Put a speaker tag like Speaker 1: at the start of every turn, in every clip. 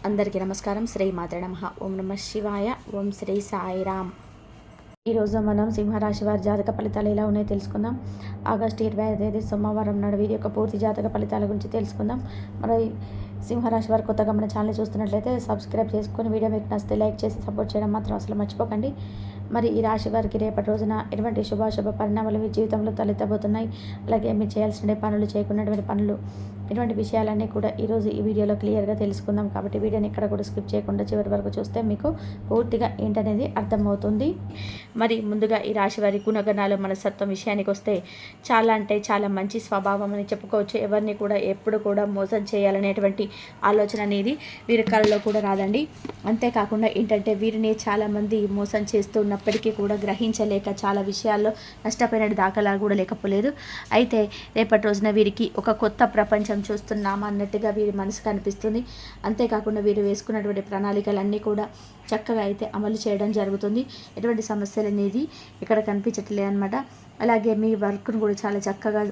Speaker 1: అందరికీ నమస్కారం. శ్రీ మాత్రే నమః. ఓం నమః శివాయ. ఓం శ్రీ సాయిరామ్. ఈరోజు మనం సింహరాశి వారి జాతక ఫలితాలు ఎలా ఉన్నాయో తెలుసుకుందాం. ఆగస్టు 25వ తేదీ సోమవారం నాడు వీరి యొక్క పూర్తి జాతక ఫలితాల గురించి తెలుసుకుందాం. మరి సింహరాశి వారు కొత్తగా మన ఛానల్ చూస్తున్నట్లయితే సబ్స్క్రైబ్ చేసుకొని వీడియో మీకు నచ్చితే లైక్ చేసి సపోర్ట్ చేయడం మాత్రం అసలు మర్చిపోకండి. మరి ఈ రాశి వారికి రేపటి రోజున ఎటువంటి శుభాశుభ పరిణామాలు మీ జీవితంలో తలెత్తబోతున్నాయి, అలాగే మీరు చేయాల్సిన పనులు చేయకున్నటువంటి పనులు ఇటువంటి విషయాలన్నీ కూడా ఈరోజు ఈ వీడియోలో క్లియర్గా తెలుసుకుందాం. కాబట్టి వీడియోని ఇక్కడ కూడా స్కిప్ చేయకుండా చివరి వరకు చూస్తే మీకు పూర్తిగా ఏంటనేది అర్థమవుతుంది. మరి ముందుగా ఈ రాశి వారి గుణగణాలు మనస్తత్వం విషయానికి వస్తే చాలా అంటే చాలా మంచి స్వభావం అని చెప్పుకోవచ్చు. ఎవరిని కూడా ఎప్పుడు కూడా మోసం చేయాలనేటువంటి ఆలోచన అనేది వీరి కళలో కూడా రాదండి. అంతేకాకుండా ఏంటంటే వీరిని చాలామంది మోసం చేస్తూ ఉన్నప్పటికీ కూడా గ్రహించలేక చాలా విషయాల్లో నష్టపోయిన దాఖలాలు కూడా లేకపోలేదు. అయితే రేపటి రోజున వీరికి ఒక కొత్త ప్రపంచం చూస్తున్నామా అన్నట్టుగా వీరి మనసుకు అనిపిస్తుంది. అంతేకాకుండా వీరు వేసుకున్నటువంటి ప్రణాళికలన్నీ కూడా చక్కగా అయితే అమలు చేయడం జరుగుతుంది. ఎటువంటి సమస్యలు అనేది ఇక్కడ కనిపించట్లేదు అనమాట. అలాగే మీ వర్క్ను కూడా చాలా చక్కగా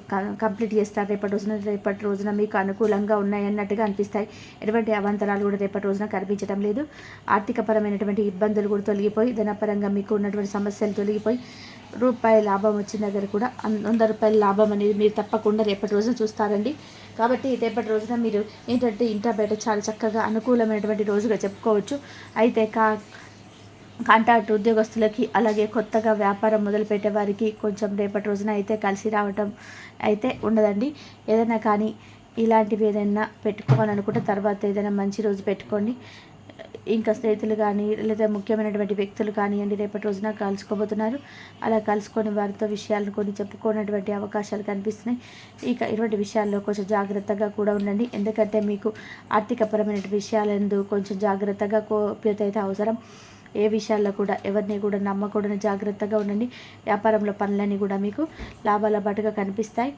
Speaker 1: కంప్లీట్ చేస్తారు. రేపటి రోజున మీకు అనుకూలంగా ఉన్నాయన్నట్టుగా అనిపిస్తాయి. ఎటువంటి అవాంతరాలు కూడా రేపటి రోజున కనిపించడం లేదు. ఆర్థికపరమైనటువంటి ఇబ్బందులు కూడా తొలగిపోయి ధనపరంగా మీకు ఉన్నటువంటి సమస్యలు తొలగిపోయి రూపాయి లాభం వచ్చిన దగ్గర కూడా 100 రూపాయల లాభం అనేది మీరు తప్పకుండా రేపటి రోజున చూస్తారండి. కాబట్టి రేపటి రోజున మీరు ఏంటంటే ఇంట బయట చాలా చక్కగా అనుకూలమైనటువంటి రోజుగా చెప్పుకోవచ్చు. అయితే కాంట్రాక్ట్ ఉద్యోగస్తులకి అలాగే కొత్తగా వ్యాపారం మొదలుపెట్టే వారికి కొంచెం రేపటి రోజున అయితే కలిసి రావటం అయితే ఉండదండి. ఏదైనా కానీ ఇలాంటివి ఏదైనా పెట్టుకోవాలనుకుంటే తర్వాత ఏదైనా మంచి రోజు పెట్టుకోండి. ఇంకా స్నేహితులు కానీ లేదా ముఖ్యమైనటువంటి వ్యక్తులు కానివ్వండి రేపటి రోజున కలుసుకోబోతున్నారు. అలా కలుసుకొని వారితో విషయాలను కొన్ని చెప్పుకోనటువంటి అవకాశాలు కనిపిస్తున్నాయి. ఇక ఇటువంటి విషయాల్లో కొంచెం జాగ్రత్తగా కూడా ఉండండి. ఎందుకంటే మీకు ఆర్థికపరమైన విషయాలందు కొంచెం జాగ్రత్తగా కోప్యత అయితే అవసరం. ఏ విషయాల్లో కూడా ఎవరిని కూడా నమ్మకూడని జాగ్రత్తగా ఉండండి. వ్యాపారంలో పనులన్నీ కూడా మీకు లాభాల బాటుగా కనిపిస్తాయి.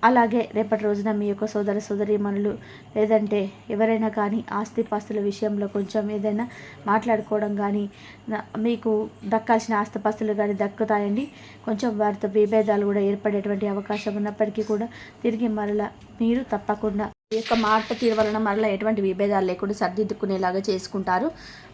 Speaker 1: అలాగే రేపటి రోజున మీ యొక్క సోదరీమణులు లేదంటే ఎవరైనా కానీ ఆస్తిపాస్తుల విషయంలో కొంచెం ఏదైనా మాట్లాడుకోవడం కానీ మీకు దక్కాల్సిన ఆస్తిపాస్తులు కానీ దక్కుతాయండి. కొంచెం వారితో విభేదాలు కూడా ఏర్పడేటువంటి అవకాశం ఉన్నప్పటికీ కూడా తిరిగి మరలా మీరు తప్పకుండా ఈ యొక్క మాట తీరు వలన మరలా ఎటువంటి విభేదాలు లేకుండా సర్దిద్దుకునేలాగా చేసుకుంటారు.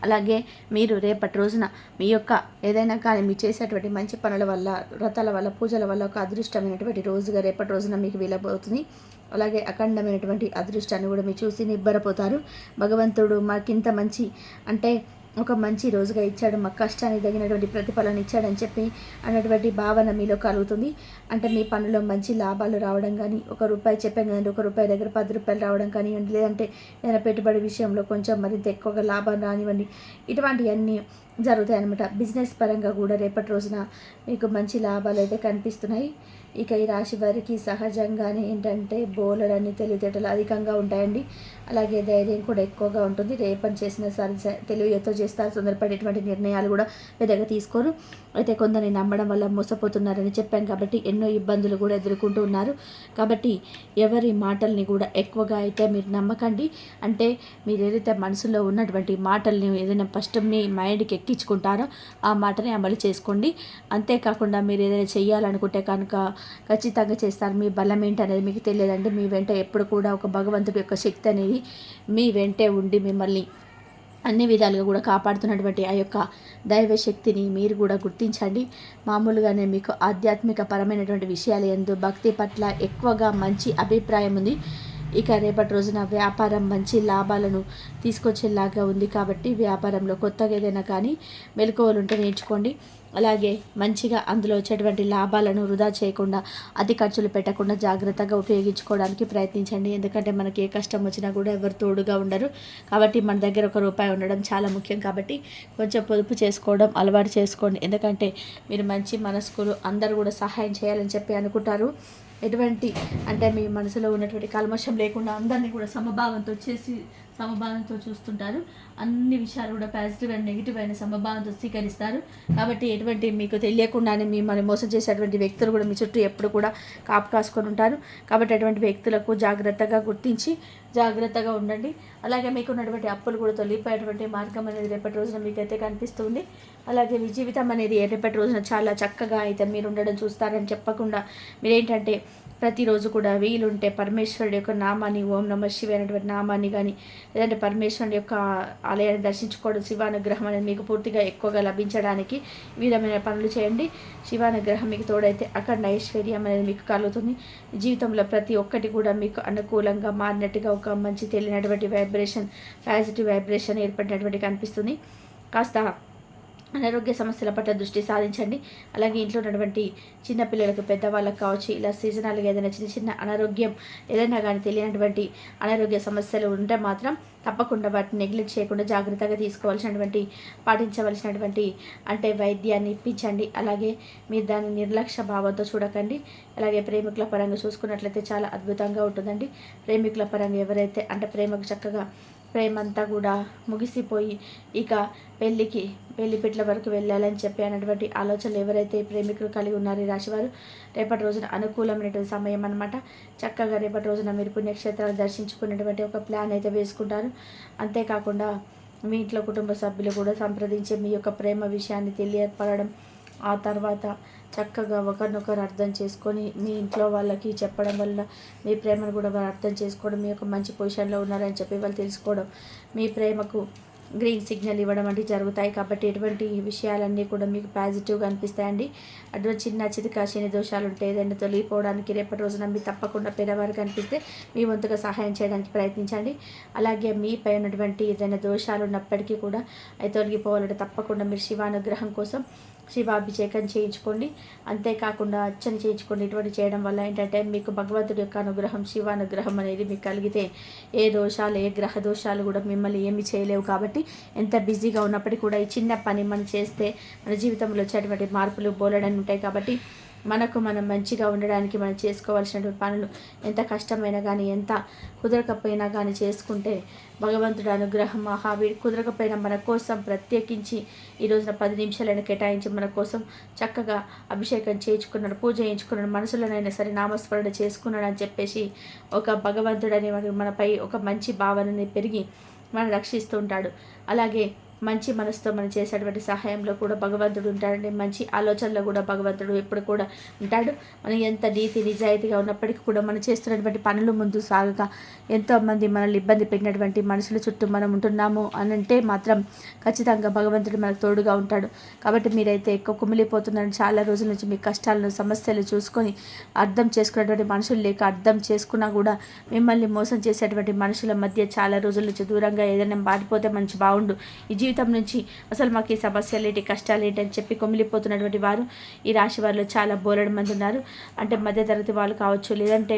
Speaker 1: అలాగే మీరు రేపటి రోజున మీ యొక్క ఏదైనా కానీ మీరు చేసేటువంటి మంచి పనుల వల్ల వ్రతాల వల్ల పూజల వల్ల ఒక అదృష్టమైనటువంటి రోజుగా రేపటి రోజున మీకు వీలబోతుంది. అలాగే అఖండమైనటువంటి అదృష్టాన్ని కూడా మీరు చూసి నిబ్బరపోతారు. భగవంతుడు మాకింత మంచి అంటే ఒక మంచి రోజుగా ఇచ్చాడు, మా కష్టానికి తగినటువంటి ప్రతిఫలాన్ని ఇచ్చాడని చెప్పి అన్నటువంటి భావన మీలో కలుగుతుంది. అంటే మీ పనులో మంచి లాభాలు రావడం కానీ, ₹1 చెప్పాం కదండి, ₹1 దగ్గర ₹10 రావడం కానివ్వండి, లేదంటే ఏదైనా పెట్టుబడి విషయంలో కొంచెం మరింత ఎక్కువగా లాభం రానివ్వండి, ఇటువంటివన్నీ జరుగుతాయి అన్నమాట. బిజినెస్ పరంగా కూడా రేపటి రోజున మీకు మంచి లాభాలు అయితే కనిపిస్తున్నాయి. ఇక ఈ రాశి వారికి సహజంగానే ఏంటంటే బోలెడన్ని తెలివితేటలు అధికంగా ఉంటాయండి. అలాగే ధైర్యం కూడా ఎక్కువగా ఉంటుంది. రేపని చేసిన సరే తెలివితో చేస్తారు. తొందరపడేటువంటి నిర్ణయాలు కూడా పెద్దగా తీసుకోరు. అయితే కొందరిని నమ్మడం వల్ల మోసపోతున్నారని చెప్పాను కాబట్టి ఎన్నో ఇబ్బందులు కూడా ఎదుర్కొంటూ ఉన్నారు. కాబట్టి ఎవరి మాటల్ని కూడా ఎక్కువగా అయితే మీరు నమ్మకండి. అంటే మీరు ఏదైతే మనసులో ఉన్నటువంటి మాటల్ని ఏదైనా ఫస్ట్ మీ మైండ్కి ఎక్కించుకుంటారో ఆ మాటని అమలు చేసుకోండి. అంతేకాకుండా మీరు ఏదైనా చేయాలనుకుంటే కనుక ఖచ్చితంగా చేస్తారు. మీ బలం ఏంటనేది మీకు తెలియదండి. మీ వెంట ఎప్పుడు కూడా ఒక భగవంతుడి యొక్క శక్తి అనేది మీ వెంటే ఉండి మిమ్మల్ని అన్ని విధాలుగా కూడా కాపాడుతున్నటువంటి ఆ యొక్క దైవ శక్తిని మీరు కూడా గుర్తించండి. మామూలుగానే మీకు ఆధ్యాత్మిక పరమైనటువంటి విషయాలు యందు భక్తి పట్ల ఎక్కువగా మంచి అభిప్రాయం ఉంది. ఇక రేపటి రోజున వ్యాపారం మంచి లాభాలను తీసుకొచ్చేలాగా ఉంది. కాబట్టి వ్యాపారంలో కొత్తగా ఏదైనా కానీ మెలకువలు ఉంటే నేర్చుకోండి. అలాగే మంచిగా అందులో వచ్చేటువంటి లాభాలను వృధా చేయకుండా అతి ఖర్చులు పెట్టకుండా జాగ్రత్తగా ఉపయోగించుకోవడానికి ప్రయత్నించండి. ఎందుకంటే మనకి ఏ కష్టం వచ్చినా కూడా ఎవరు తోడుగా ఉండరు. కాబట్టి మన దగ్గర ₹1 ఉండడం చాలా ముఖ్యం. కాబట్టి కొంచెం పొదుపు చేసుకోవడం అలవాటు చేసుకోండి. ఎందుకంటే మీరు మంచి మనస్కులు, అందరూ కూడా సహాయం చేయాలని చెప్పి అనుకుంటారు. ఎటువంటి అంటే మీ మనసులో ఉన్నటువంటి కల్మషం లేకుండా అందరినీ కూడా సమభావంతో చూస్తుంటారు. అన్ని విషయాలు కూడా పాజిటివ్ అండ్ నెగిటివ్ అయిన సమభావంతో స్వీకరిస్తారు. కాబట్టి ఎటువంటి మీకు తెలియకుండానే మిమ్మల్ని మోసం చేసేటువంటి వ్యక్తులు కూడా మీ చుట్టూ ఎప్పుడు కూడా కాపు కాసుకొని ఉంటారు. కాబట్టి అటువంటి వ్యక్తులకు జాగ్రత్తగా గుర్తించి జాగ్రత్తగా ఉండండి. అలాగే మీకు ఉన్నటువంటి అప్పులు కూడా తొలగిపోయేటువంటి మార్గం అనేది రేపటి రోజున మీకైతే కనిపిస్తుంది. అలాగే మీ జీవితం అనేది రేపటి రోజున చాలా చక్కగా అయితే మీరు ఉండడం చూస్తారని చెప్పకుండా మీరేంటంటే ప్రతిరోజు కూడా వీలుంటే పరమేశ్వరుడి యొక్క నామాన్ని ఓం నమ శివాయ అనేటువంటి నామాన్ని కానీ లేదంటే పరమేశ్వరుడి యొక్క ఆలయాన్ని దర్శించుకోవడం శివానుగ్రహం అనేది మీకు పూర్తిగా ఎక్కువగా లభించడానికి ఈ విధమైన పనులు చేయండి. శివానుగ్రహం మీకు తోడైతే అఖండ ఐశ్వర్యం అనేది మీకు కలుగుతుంది. జీవితంలో ప్రతి ఒక్కటి కూడా మీకు అనుకూలంగా మారినట్టుగా ఒక మంచి తెలియనటువంటి వైబ్రేషన్, పాజిటివ్ వైబ్రేషన్ ఏర్పడినటువంటి కనిపిస్తుంది. కాస్త అనారోగ్య సమస్యల పట్ల దృష్టి సాధించండి. అలాగే ఇంట్లో ఉన్నటువంటి చిన్నపిల్లలకు, పెద్దవాళ్ళకు కావచ్చు, ఇలా సీజనల్గా ఏదైనా చిన్న చిన్న అనారోగ్యం ఏదైనా కానీ తెలియనటువంటి అనారోగ్య సమస్యలు ఉంటే మాత్రం తప్పకుండా వాటిని నెగ్లెక్ట్ చేయకుండా జాగ్రత్తగా పాటించవలసినటువంటి అంటే వైద్యాన్ని ఇప్పించండి. అలాగే మీరు దాన్ని నిర్లక్ష్య భావంతో చూడకండి. అలాగే ప్రేమికుల పరంగా చూసుకున్నట్లయితే చాలా అద్భుతంగా ఉంటుందండి. ప్రేమికుల పరంగా ఎవరైతే అంటే ప్రేమకు చక్కగా ప్రేమంతా కూడా ముగిసిపోయి ఇక పెళ్లి పిట్ల వరకు వెళ్ళాలని చెప్పి అన్నటువంటి ఆలోచనలు ఎవరైతే ప్రేమికులు కలిగి ఉన్నారో ఈ రాశివారు రేపటి రోజున అనుకూలమైనటువంటి సమయం అన్నమాట. చక్కగా రేపటి రోజున మీరు పుణ్యక్షేత్రాలు దర్శించుకునేటువంటి ఒక ప్లాన్ అయితే వేసుకుంటారు. అంతేకాకుండా మీ ఇంట్లో కుటుంబ సభ్యులు కూడా సంప్రదించి మీ యొక్క ప్రేమ విషయాన్ని తెలియపడడం, ఆ తర్వాత చక్కగా ఒకరినొకరు అర్థం చేసుకొని మీ ఇంట్లో వాళ్ళకి చెప్పడం వల్ల మీ ప్రేమను కూడా వారు అర్థం చేసుకోవడం, మీ యొక్క మంచి పొజిషన్లో ఉన్నారని చెప్పి వాళ్ళు తెలుసుకోవడం, మీ ప్రేమకు గ్రీన్ సిగ్నల్ ఇవ్వడం వంటివి జరుగుతాయి. కాబట్టి ఎటువంటి విషయాలన్నీ కూడా మీకు పాజిటివ్గా అనిపిస్తాయండి. అటువంటి చిన్న చితక శని దోషాలు ఉంటే ఏదైనా తొలగిపోవడానికి రేపటి రోజున మీరు తప్పకుండా పేదవారికి అనిపిస్తే మీ వంతుగా సహాయం చేయడానికి ప్రయత్నించండి. అలాగే మీపై ఉన్నటువంటి ఏదైనా దోషాలు ఉన్నప్పటికీ కూడా అవి తొలగిపోవాలంటే తప్పకుండా మీరు శివానుగ్రహం కోసం శివాభిషేకం చేయించుకోండి. అంతేకాకుండా అర్చన చేయించుకోండి. ఇటువంటి చేయడం వల్ల ఏంటంటే మీకు భగవంతుడి యొక్క అనుగ్రహం, శివానుగ్రహం అనేది మీకు కలిగితే ఏ దోషాలు, ఏ గ్రహ దోషాలు కూడా మిమ్మల్ని ఏమి చేయలేవు. కాబట్టి ఎంత బిజీగా ఉన్నప్పటికీ కూడా ఈ చిన్న పని మనం చేస్తే మన జీవితంలో వచ్చేటువంటి మార్పులు బోలెడని ఉంటాయి. కాబట్టి మనం మంచిగా ఉండడానికి మనం చేసుకోవాల్సినటువంటి పనులు ఎంత కష్టమైనా కానీ, ఎంత కుదరకపోయినా కానీ చేసుకుంటే భగవంతుడి అనుగ్రహం కుదరకపోయినా మన కోసం ప్రత్యేకించి ఈ రోజున 10 నిమిషాలైనా కేటాయించి మన కోసం చక్కగా అభిషేకం చేయించుకున్నాడు, పూజ చేయించుకున్నాడు, మనసులోనైనా సరే నామస్మరణ చేసుకున్నాడు అని చెప్పేసి ఒక భగవంతుడని మనపై ఒక మంచి భావనని పెరిగి మనం రక్షిస్తూ ఉంటాడు. అలాగే మంచి మనసుతో మనం చేసేటువంటి సహాయంలో కూడా భగవంతుడు ఉంటాడండి. మంచి ఆలోచనలో కూడా భగవంతుడు ఎప్పుడు కూడా ఉంటాడు. మనం ఎంత నీతి నిజాయితీగా ఉన్నప్పటికీ కూడా మనం చేస్తున్నటువంటి పనులు ముందు సాగక ఎంతోమంది మనల్ని ఇబ్బంది పెట్టినటువంటి మనుషుల చుట్టూ మనం ఉంటున్నాము అని అంటే మాత్రం ఖచ్చితంగా భగవంతుడు మనకు తోడుగా ఉంటాడు. కాబట్టి మీరైతే ఎక్కువ కుమిలిపోతున్నారని చాలా రోజుల నుంచి మీ కష్టాలను, సమస్యలు చూసుకొని అర్థం చేసుకున్నటువంటి మనుషులు లేక, అర్థం చేసుకున్నా కూడా మిమ్మల్ని మోసం చేసేటువంటి మనుషుల మధ్య చాలా రోజుల నుంచి దూరంగా ఏదైనా మారిపోతే మంచి బాగుండు, ఈ జీవితం నుంచి అసలు మాకు ఈ సమస్యలు ఏంటి, కష్టాలు ఏంటి అని చెప్పి కొమిలిపోతున్నటువంటి వారు ఈ రాశి వారిలో చాలా బోలెడు మంది ఉన్నారు. అంటే మధ్యతరగతి వాళ్ళు కావచ్చు, లేదంటే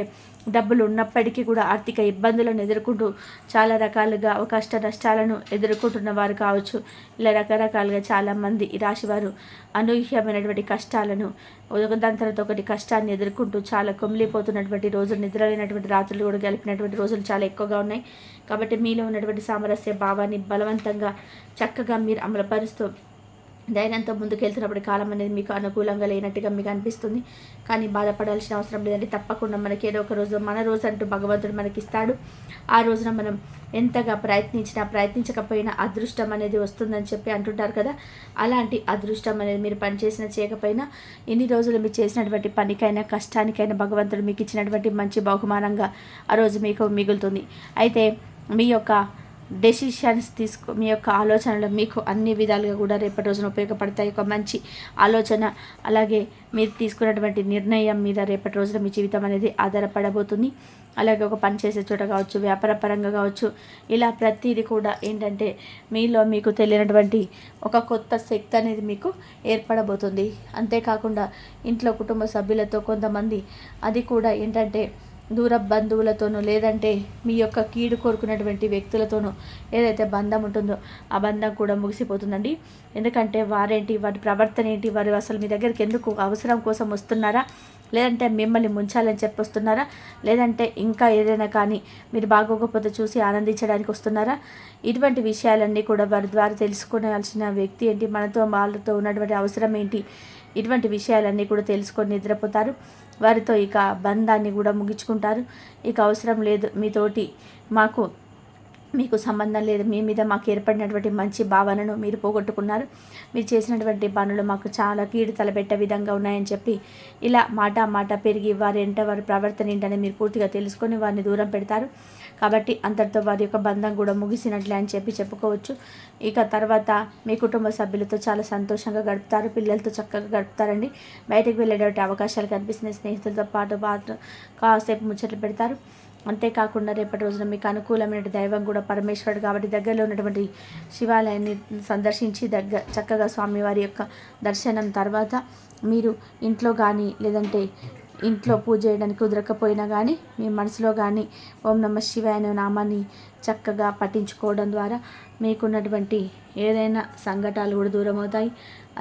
Speaker 1: డబ్బులు ఉన్నప్పటికీ కూడా ఆర్థిక ఇబ్బందులను ఎదుర్కొంటూ చాలా రకాలుగా కష్ట నష్టాలను ఎదుర్కొంటున్న వారు కావచ్చు. ఇలా రకరకాలుగా చాలామంది ఈ రాశివారు అనూహ్యమైనటువంటి కష్టాలను దాని తర్వాత ఒకటి కష్టాన్ని ఎదుర్కొంటూ చాలా కొమిలిపోతున్నటువంటి రోజులు, నిద్రలేనటువంటి రాత్రులు కూడా గడిపినటువంటి రోజులు చాలా ఎక్కువగా ఉన్నాయి. కాబట్టి మీలో ఉన్నటువంటి సామరస్య భావాన్ని బలవంతంగా చక్కగా మీరు అమలుపరుస్తూ ధైర్యంతో ముందుకెళ్తున్నప్పుడు కాలం అనేది మీకు అనుకూలంగా లేనట్టుగా మీకు అనిపిస్తుంది. కానీ బాధపడాల్సిన అవసరం లేదండి. తప్పకుండా మనకి ఏదో ఒక రోజు మన రోజు అంటూ భగవంతుడు మనకి ఇస్తాడు. ఆ రోజున మనం ఎంతగా ప్రయత్నించకపోయినా అదృష్టం అనేది వస్తుందని చెప్పి అంటుంటారు కదా, అలాంటి అదృష్టం అనేది మీరు పని చేసినా చేయకపోయినా ఎన్ని రోజులు మీరు చేసినటువంటి పనికైనా కష్టానికైనా భగవంతుడు మీకు ఇచ్చినటువంటి మంచి బహుమానంగా ఆ రోజు మీకు మిగులుతుంది. అయితే మీ యొక్క డెసిషన్స్ మీ యొక్క ఆలోచనలు మీకు అన్ని విధాలుగా కూడా రేపటి రోజున ఉపయోగపడతాయి. ఒక మంచి ఆలోచన, అలాగే మీరు తీసుకున్నటువంటి నిర్ణయం మీద రేపటి రోజున మీ జీవితం అనేది ఆధారపడబోతుంది. అలాగే ఒక పని చేసే చోట కావచ్చు, వ్యాపార పరంగా కావచ్చు, ఇలా ప్రతిదీ కూడా ఏంటంటే మీలో మీకు తెలియనటువంటి ఒక కొత్త శక్తి అనేది మీకు ఏర్పడబోతుంది. అంతేకాకుండా ఇంట్లో కుటుంబ సభ్యులతో కొంతమంది అది కూడా ఏంటంటే దూర బంధువులతోనూ, లేదంటే మీ యొక్క కీడు కోరుకున్నటువంటి వ్యక్తులతోనూ ఏదైతే బంధం ఉంటుందో ఆ బంధం కూడా ముగిసిపోతుందండి. ఎందుకంటే వారి ప్రవర్తన ఏంటి, వారు అసలు మీ దగ్గరికి ఎందుకు అవసరం కోసం వస్తున్నారా, లేదంటే మిమ్మల్ని ముంచాలని చెప్పి వస్తున్నారా, లేదంటే ఇంకా ఏదైనా కానీ మీరు బాగోకపోతే చూసి ఆనందించడానికి వస్తున్నారా, ఇటువంటి విషయాలన్నీ కూడా వారి ద్వారా తెలుసుకోవాల్సిన వ్యక్తి ఏంటి, వాళ్ళతో ఉన్నటువంటి అవసరం ఏంటి, ఇటువంటి విషయాలన్నీ కూడా తెలుసుకొని నిద్రపోతారు. వారితో ఇక బంధాన్ని కూడా ముగించుకుంటారు. ఇక అవసరం లేదు మీతోటి మాకు మీకు సంబంధం లేదు, మీ మీద మాకు ఏర్పడినటువంటి మంచి భావనను మీరు పోగొట్టుకున్నారు, మీరు చేసినటువంటి పనులు మాకు చాలా కీడు తలపెట్టే విధంగా ఉన్నాయని చెప్పి ఇలా మాట పెరిగి వారి ప్రవర్తన ఏంటనే మీరు పూర్తిగా తెలుసుకొని వారిని దూరం పెడతారు. కాబట్టి అంతటితో వారి యొక్క బంధం కూడా ముగిసినట్లే అని చెప్పుకోవచ్చు. ఇక తర్వాత మీ కుటుంబ సభ్యులతో చాలా సంతోషంగా గడుపుతారు, పిల్లలతో చక్కగా గడుపుతారండి. బయటకు వెళ్ళేటువంటి అవకాశాలు కనిపిస్తున్నాయి, స్నేహితులతో పాటు కాసేపు ముచ్చట్లు పెడతారు. అంతేకాకుండా రేపటి రోజున మీకు అనుకూలమైన దైవం కూడా పరమేశ్వరుడు కాబట్టి దగ్గరలో ఉన్నటువంటి శివాలయాన్ని సందర్శించి చక్కగా స్వామివారి యొక్క దర్శనం తర్వాత మీరు ఇంట్లో కానీ లేదంటే ఇంట్లో పూజ చేయడానికి కుదరకపోయినా కానీ మీ మనసులో కానీ ఓం నమః శివాయ అనే నామాన్ని చక్కగా పఠించుకోవడం ద్వారా మీకున్నటువంటి ఏదైనా సంఘటనలు కూడా దూరం అవుతాయి.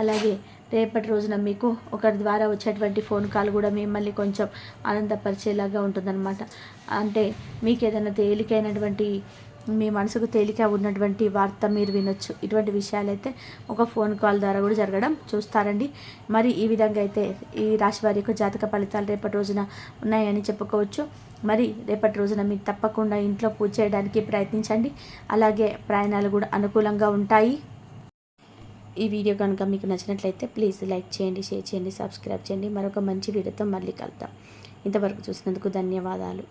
Speaker 1: అలాగే రేపటి రోజున మీకు ఒకరి ద్వారా వచ్చేటువంటి ఫోన్ కాల్ కూడా మిమ్మల్ని కొంచెం ఆనందపరిచేలాగా ఉంటుందన్నమాట. అంటే మీకు ఏదైనా తేలికైనటువంటి మీ మనసుకు తేలిక ఉన్నటువంటి వార్త మీరు వినొచ్చు. ఇటువంటి విషయాలైతే ఒక ఫోన్ కాల్ ద్వారా కూడా జరగడం చూస్తారండి. మరి ఈ విధంగా అయితే ఈ రాశి వారి యొక్క జాతక ఫలితాలు రేపటి రోజున ఉన్నాయని చెప్పుకోవచ్చు. మరి రేపటి రోజున మీకు తప్పకుండా ఇంట్లో పూజ చేయడానికి ప్రయత్నించండి. అలాగే ప్రయాణాలు కూడా అనుకూలంగా ఉంటాయి. ఈ వీడియో కనుక మీకు నచ్చినట్లయితే ప్లీజ్ లైక్ చేయండి, షేర్ చేయండి, సబ్స్క్రైబ్ చేయండి. మరొక మంచి వీడియోతో మళ్ళీ కలుద్దాం. ఇంతవరకు చూసినందుకు ధన్యవాదాలు.